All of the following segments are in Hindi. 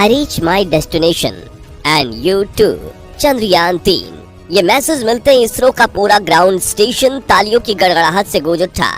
I reach my destination and you too. Chandrayaan-3. ये मैसेज मिलते ही इसरो का पूरा ग्राउंड स्टेशन तालियों की गड़गड़ाहट से गूंज उठा।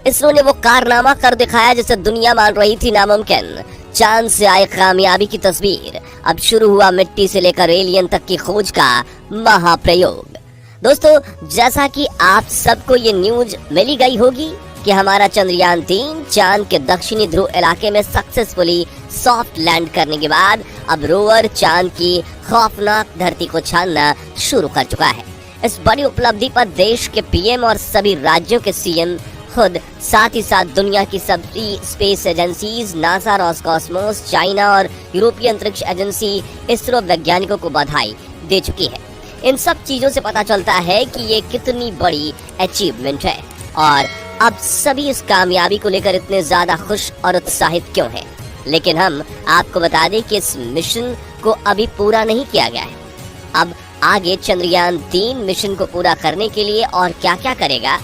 इसरो ने वो कारनामा कर दिखाया जिसे दुनिया मान रही थी नामुमकिन। चांद से आए कामयाबी की तस्वीर। अब शुरू हुआ मिट्टी से लेकर एलियन तक की खोज का महाप्रयोग। दोस्तों, जैसा कि आप सबको ये न्यूज मिली गई होगी कि हमारा चंद्रयान-3 चांद के दक्षिणी ध्रुव इलाके में सक्सेसफुली सॉफ्ट लैंड करने के बाद अब रोवर चांद की खौफनाक धरती को छानना शुरू कर चुका है। इस बड़ी उपलब्धि पर देश के पीएम और सभी राज्यों के सीएम खुद, साथ ही साथ दुनिया की सभी space agencies, NASA, Roscosmos, China और यूरोपीय अंतरिक्ष एजेंसी इसरो वैज्ञानिकों को बधाई दे चुकी है। इन सब चीजों से पता चलता है कि ये कितनी बड़ी अचीवमेंट है और अब सभी इस कामयाबी को लेकर इतने ज्यादा खुश और उत्साहित क्यों हैं। लेकिन हम आपको बता दें कि इस मिशन को अभी पूरा नहीं किया गया है। अब आगे चंद्रयान-3 मिशन को पूरा करने के लिए और क्या क्या करेगा,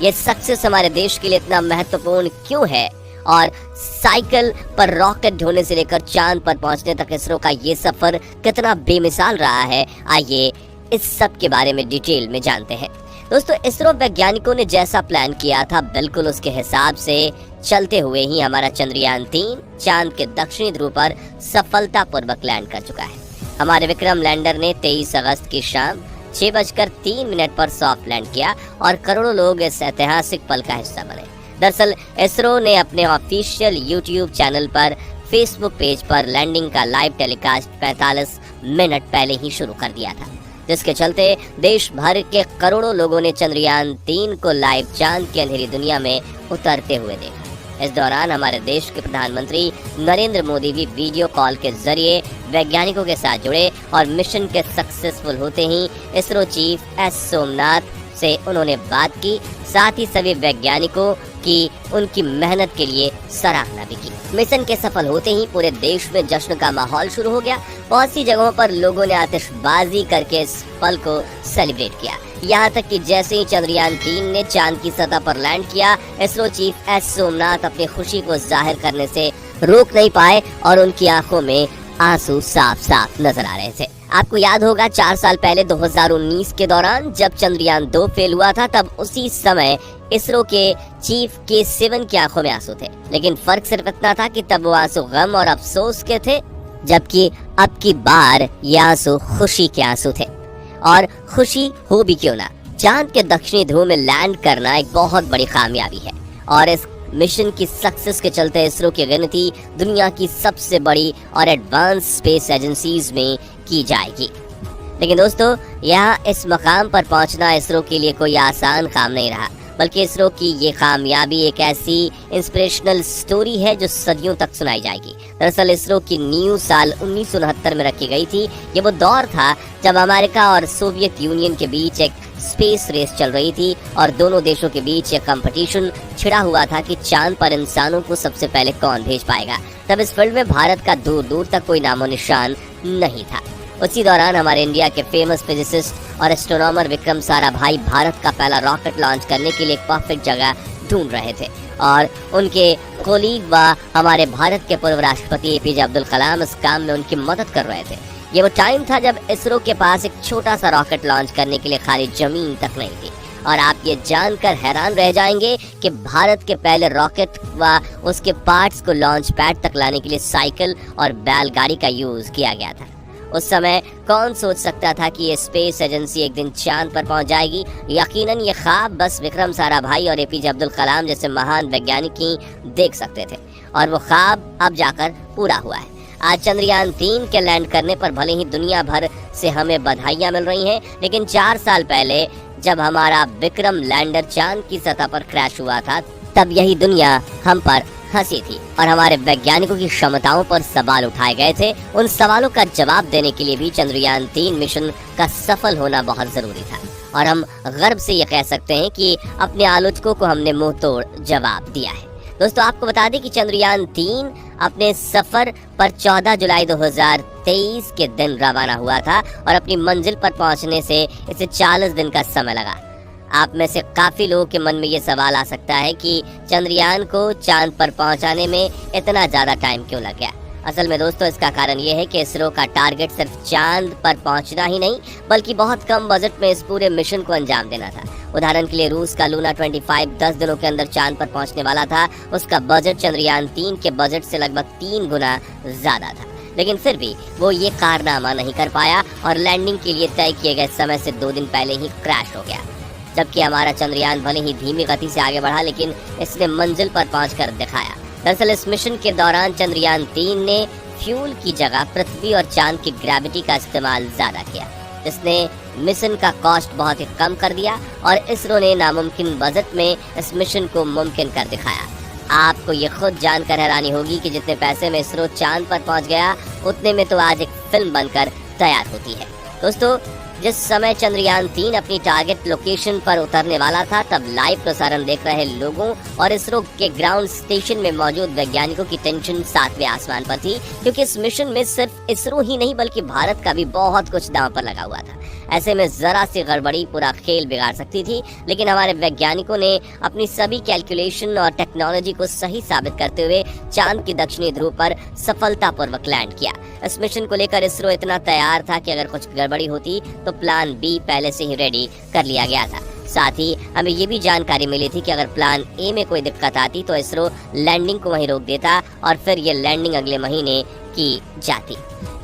ये सक्सेस हमारे देश के लिए इतना महत्वपूर्ण क्यों है और साइकिल पर रॉकेट ढोने से लेकर चांद पर पहुंचने तक इसरो का ये सफर कितना बेमिसाल रहा है, आइए इस सब के बारे में डिटेल में जानते हैं। दोस्तों, इसरो वैज्ञानिकों ने जैसा प्लान किया था बिल्कुल उसके हिसाब से चलते हुए ही हमारा चंद्रयान-3 चांद के दक्षिणी ध्रुव पर सफलतापूर्वक लैंड कर चुका है। हमारे विक्रम लैंडर ने 23 अगस्त की शाम 6:03 पर सॉफ्ट लैंड किया और करोड़ों लोग इस ऐतिहासिक पल का हिस्सा बने। दरअसल इसरो ने अपने ऑफिशियल यूट्यूब चैनल पर फेसबुक पेज पर लैंडिंग का लाइव टेलीकास्ट 45 मिनट पहले ही शुरू कर दिया था, जिसके चलते देश भर के करोड़ों लोगों ने चंद्रयान-3 को लाइव चांद की अंधेरी दुनिया में उतरते हुए देखा। इस दौरान हमारे देश के प्रधानमंत्री नरेंद्र मोदी भी वीडियो कॉल के जरिए वैज्ञानिकों के साथ जुड़े और मिशन के सक्सेसफुल होते ही इसरो चीफ एस सोमनाथ से उन्होंने बात की। साथ ही सभी वैज्ञानिकों की उनकी मेहनत के लिए सराहना भी की। मिशन के सफल होते ही पूरे देश में जश्न का माहौल शुरू हो गया। बहुत सी जगहों पर लोगों ने आतिशबाजी करके इस पल को सेलिब्रेट किया। यहाँ तक कि जैसे ही चंद्रयान-3 ने चांद की सतह पर लैंड किया, इसरो चीफ एस सोमनाथ अपनी खुशी को जाहिर करने से रोक नहीं पाए और उनकी आंखों में आंसू साफ साफ नजर आ रहे थे। आपको याद होगा 4 साल पहले 2019 के दौरान जब चंद्रयान-2 फेल हुआ था, तब उसी समय इसरो के चीफ के7 की आंखों में आंसू थे। लेकिन फर्क सिर्फ इतना था कि तब वो आंसू गम और अफसोस के थे, जबकि अब की बार ये आंसू खुशी के आंसू थे। और खुशी हो भी क्यों ना, चांद के दक्षिणी ध्रुव में लैंड करना एक बहुत बड़ी कामयाबी है और इस मिशन की सक्सेस के चलते इसरो की गिनती दुनिया की सबसे बड़ी और एडवांस स्पेस एजेंसीज में की जाएगी। लेकिन दोस्तों, यहाँ इस मकाम पर पहुंचना इसरो के लिए कोई आसान काम नहीं रहा, बल्कि इसरो की ये कामयाबी एक ऐसी इंस्पिरेशनल स्टोरी है जो सदियों तक सुनाई जाएगी। दरअसल इसरो की नींव साल 1969 में रखी गई थी। ये वो दौर था जब अमेरिका और सोवियत यूनियन के बीच एक स्पेस रेस चल रही थी और दोनों देशों के बीच एक कंपटीशन छिड़ा हुआ था कि चांद पर इंसानों को सबसे पहले कौन भेज पाएगा। तब इस फील्ड में भारत का दूर दूर तक कोई नामो निशान नहीं था। उसी दौरान हमारे इंडिया के फेमस फिजिसिस्ट और एस्ट्रोनॉमर विक्रम साराभाई भारत का पहला रॉकेट लॉन्च करने के लिए एक परफेक्ट जगह ढूंढ रहे थे और उनके कोलीग व हमारे भारत के पूर्व राष्ट्रपति एपीजे अब्दुल कलाम इस काम में उनकी मदद कर रहे थे। ये वो टाइम था जब इसरो के पास एक छोटा सा रॉकेट लॉन्च करने के लिए खाली जमीन तक नहीं थी। और आप ये जानकर हैरान रह जाएंगे कि भारत के पहले रॉकेट व उसके पार्ट्स को लॉन्च पैड तक लाने के लिए साइकिल और बैलगाड़ी का यूज किया गया था। उस समय कौन सोच सकता था कि ये स्पेस एजेंसी एक दिन चांद पर पहुंच जाएगी। यकीनन ये ख्वाब बस विक्रम साराभाई और एपीजे अब्दुल कलाम जैसे महान वैज्ञानिक ही देख सकते थे और वो ख्वाब अब जाकर पूरा हुआ है। आज चंद्रयान-3 के लैंड करने पर भले ही दुनिया भर से हमें बधाइयां मिल रही हैं, लेकिन 4 साल पहले जब हमारा विक्रम लैंडर चांद की सतह पर क्रैश हुआ था, तब यही दुनिया हम पर हंसी थी और हमारे वैज्ञानिकों की क्षमताओं पर सवाल उठाए गए थे। उन सवालों का जवाब देने के लिए भी चंद्रयान-3 मिशन का सफल होना बहुत जरूरी था और हम गर्व से ये कह सकते हैं कि अपने आलोचकों को हमने मुंह तोड़ जवाब दिया है। दोस्तों, आपको बता दें कि चंद्रयान-3 अपने सफर पर 14 जुलाई 2023 के दिन रवाना हुआ था और अपनी मंजिल पर पहुंचने से इसे 40 दिन का समय लगा। आप में से काफी लोगों के मन में ये सवाल आ सकता है कि चंद्रयान को चांद पर पहुंचाने में इतना ज्यादा टाइम क्यों लग गया। असल में दोस्तों इसका कारण ये है कि इसरो का टारगेट सिर्फ चांद पर पहुंचना ही नहीं बल्कि बहुत कम बजट में इस पूरे मिशन को अंजाम देना था। उदाहरण के लिए रूस का लूना 25 10 दिनों के अंदर चांद पर पहुंचने वाला था। उसका बजट चंद्रयान 3 के बजट से लगभग 3 गुना ज्यादा था, लेकिन फिर भी वो ये कारनामा नहीं कर पाया और लैंडिंग के लिए तय किए गए समय से 2 दिन पहले ही क्रैश हो गया। जबकि हमारा चंद्रयान भले ही धीमी गति से आगे बढ़ा, लेकिन इसने मंजिल पर पहुंचकर दिखाया। दरअसल इस मिशन के दौरान चंद्रयान 3 ने फ्यूल की जगह पृथ्वी और चांद की ग्रेविटी का इस्तेमाल ज्यादा किया, जिसने मिशन का कॉस्ट बहुत ही कम कर दिया और इसरो ने नामुमकिन बजट में इस मिशन को मुमकिन कर दिखाया। आपको ये खुद जानकर हैरानी होगी कि जितने पैसे में इसरो चांद पर पहुंच गया, उतने में तो आज एक फिल्म बनकर तैयार होती है। दोस्तों, जिस समय चंद्रयान 3 अपनी टारगेट लोकेशन पर उतरने वाला था, तब लाइव प्रसारण देख रहे लोगों और इसरो के ग्राउंड स्टेशन में मौजूद वैज्ञानिकों की टेंशन 7वें आसमान पर थी, क्योंकि इस मिशन में सिर्फ इसरो ही नहीं बल्कि भारत का भी बहुत कुछ दांव पर लगा हुआ था। ऐसे में जरा सी गड़बड़ी पूरा खेल बिगाड़ सकती थी, लेकिन हमारे वैज्ञानिकों ने अपनी सभी कैलकुलेशन और टेक्नोलॉजी को सही साबित करते हुए चांद की दक्षिणी ध्रुव पर सफलतापूर्वक लैंड किया। इस मिशन को लेकर इसरो इतना तैयार था कि अगर कुछ गड़बड़ी होती तो प्लान बी पहले से ही रेडी कर लिया गया था। साथ ही हमें ये भी जानकारी मिली थी कि अगर प्लान ए में कोई दिक्कत आती तो इसरो लैंडिंग को वहीं रोक देता और फिर ये लैंडिंग अगले महीने की जाती।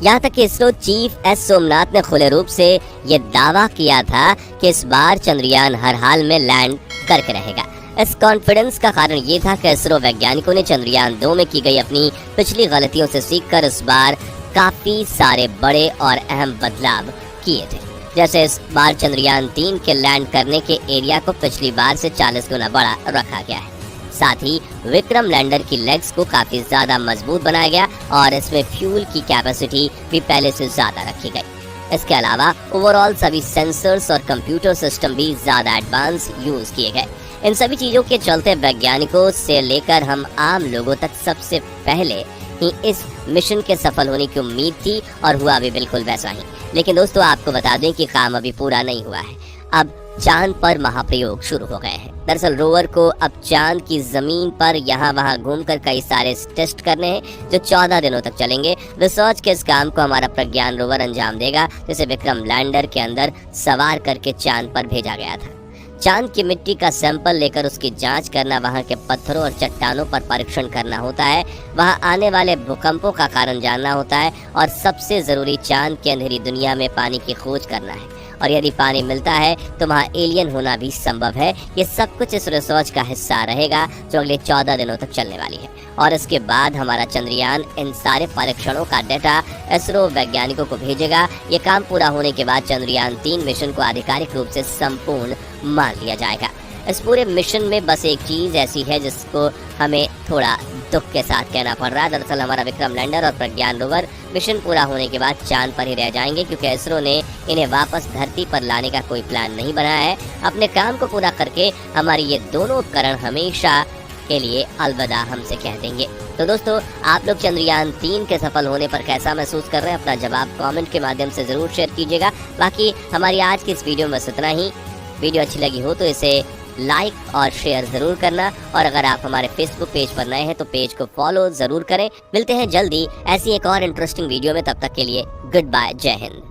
यहाँ तक कि इसरो चीफ एस सोमनाथ ने खुले रूप से ये दावा किया था कि इस बार चंद्रयान हर हाल में लैंड करके रहेगा। इस कॉन्फिडेंस का कारण ये था कि इसरो वैज्ञानिकों ने चंद्रयान 2 में की गई अपनी पिछली गलतियों से सीखकर इस बार काफी सारे बड़े और अहम बदलाव किए थे। जैसे इस बार चंद्रयान 3 के लैंड करने के एरिया को पिछली बार से 40 गुना बड़ा रखा गया है। साथ ही विक्रम लैंडर की लेग्स को काफी ज्यादा मजबूत बनाया गया और इसमें फ्यूल की कैपेसिटी भी पहले से ज्यादा रखी गई। इसके अलावा ओवरऑल सभी सेंसर्स और कंप्यूटर सिस्टम भी ज्यादा एडवांस यूज किए गए। इन सभी चीजों के चलते वैज्ञानिकों से लेकर हम आम लोगों तक सबसे पहले ही इस मिशन के सफल होने की उम्मीद थी और हुआ भी बिल्कुल वैसा ही। लेकिन दोस्तों, आपको बता दें कि काम अभी पूरा नहीं हुआ है। अब चांद पर महाप्रयोग शुरू हो गए हैं। दरअसल रोवर को अब चांद की जमीन पर यहाँ वहाँ घूमकर कई सारे टेस्ट करने हैं जो 14 दिनों तक चलेंगे। रिसर्च के इस काम को हमारा प्रज्ञान रोवर अंजाम देगा, जिसे विक्रम लैंडर के अंदर सवार करके चांद पर भेजा गया था। चांद की मिट्टी का सैंपल लेकर उसकी जांच करना, वहां के पत्थरों और चट्टानों पर परीक्षण करना होता है, वहां आने वाले भूकंपों का कारण जानना होता है और सबसे जरूरी चांद की अंधेरी दुनिया में पानी की खोज करना है। और यदि पानी मिलता है तो वहाँ एलियन होना भी संभव है। ये सब कुछ इस रिसर्च का हिस्सा रहेगा जो अगले 14 दिनों तक चलने वाली है। और इसके बाद हमारा चंद्रयान इन सारे परीक्षणों का डेटा इसरो वैज्ञानिकों को भेजेगा। ये काम पूरा होने के बाद चंद्रयान 3 मिशन को आधिकारिक रूप से संपूर्ण मान लिया जाएगा। इस पूरे मिशन में बस एक चीज ऐसी है जिसको हमें थोड़ा दुख के साथ कहना पड़ रहा है। दरअसल हमारा विक्रम लैंडर और प्रज्ञान रोवर मिशन पूरा होने के बाद चांद पर ही रह जाएंगे, क्योंकि इसरो ने इन्हें वापस धरती पर लाने का कोई प्लान नहीं बनाया है। अपने काम को पूरा करके हमारी ये दोनों उपकरण हमेशा के लिए अलविदा हमसे कह देंगे। तो दोस्तों, आप लोग चंद्रयान 3 के सफल होने पर कैसा महसूस कर रहे हैं? अपना जवाब कमेंट के माध्यम से जरूर शेयर कीजिएगा। बाकी हमारी आज की इस वीडियो में बस इतना ही। वीडियो अच्छी लगी हो तो इसे लाइक और शेयर जरूर करना, और अगर आप हमारे फेसबुक पेज पर नए हैं तो पेज को फॉलो जरूर करें। मिलते हैं जल्दी ऐसी एक और इंटरेस्टिंग वीडियो में, तब तक के लिए गुड बाय, जय हिंद।